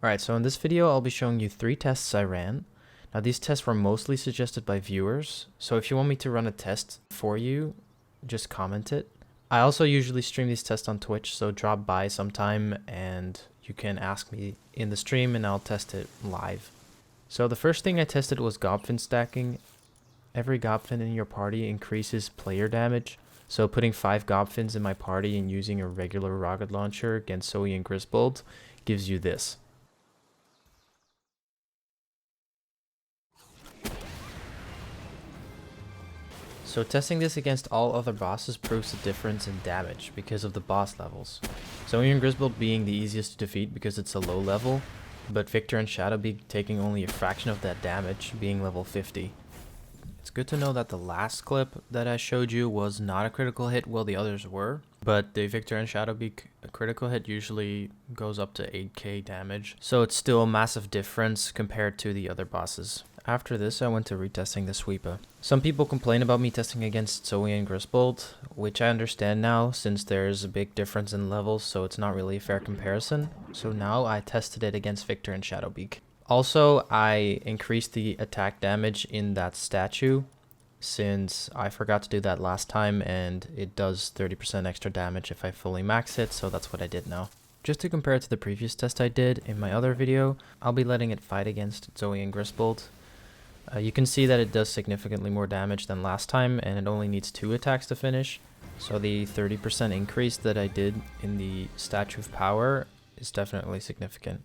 Alright, so in this video I'll be showing you 3 tests I ran. Now these tests were mostly suggested by viewers, so if you want me to run a test for you, just comment it. I also usually stream these tests on Twitch, so drop by sometime and you can ask me in the stream and I'll test it live. So the first thing I tested was Gobfin Stacking. Every Gobfin in your party increases player damage, so putting 5 Gobfins in my party and using a regular rocket launcher against Zoe and Grisbold gives you this. So testing this against all other bosses proves the difference in damage because of the boss levels. Zoe and Grisbold being the easiest to defeat because it's a low level, but Victor and Shadowbeak taking only a fraction of that damage, being level 50. It's good to know that the last clip that I showed you was not a critical hit while the others were, but the Victor and Shadowbeak critical hit usually goes up to 8k damage, so it's still a massive difference compared to the other bosses. After this, I went to retesting the Sweepa. Some people complain about me testing against Zoe and Grisbold, which I understand now since there's a big difference in levels, so it's not really a fair comparison. So now I tested it against Victor and Shadowbeak. Also, I increased the attack damage in that statue since I forgot to do that last time, and it does 30% extra damage if I fully max it, so that's what I did now. Just to compare it to the previous test I did in my other video, I'll be letting it fight against Zoe and Grisbold. You can see that it does significantly more damage than last time, and it only needs 2 attacks to finish. So the 30% increase that I did in the Statue of Power is definitely significant.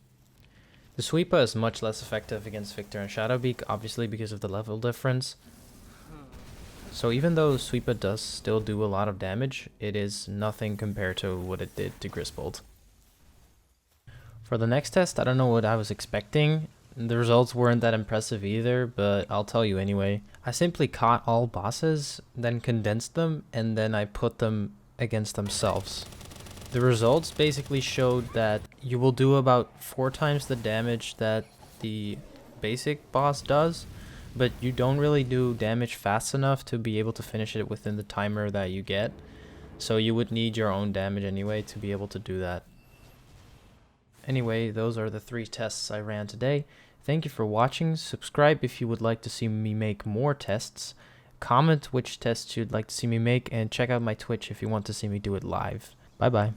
The Sweepa is much less effective against Victor and Shadowbeak, obviously because of the level difference. So even though Sweepa does still do a lot of damage, it is nothing compared to what it did to Grisbold. For the next test, I don't know what I was expecting. The results weren't that impressive either, but I'll tell you anyway. I simply caught all bosses, then condensed them, and then I put them against themselves. The results basically showed that you will do about 4 times the damage that the basic boss does, but you don't really do damage fast enough to be able to finish it within the timer that you get. So you would need your own damage anyway to be able to do that. Anyway, those are the 3 tests I ran today. Thank you for watching. Subscribe if you would like to see me make more tests. Comment which tests you'd like to see me make, and check out my Twitch if you want to see me do it live. Bye bye.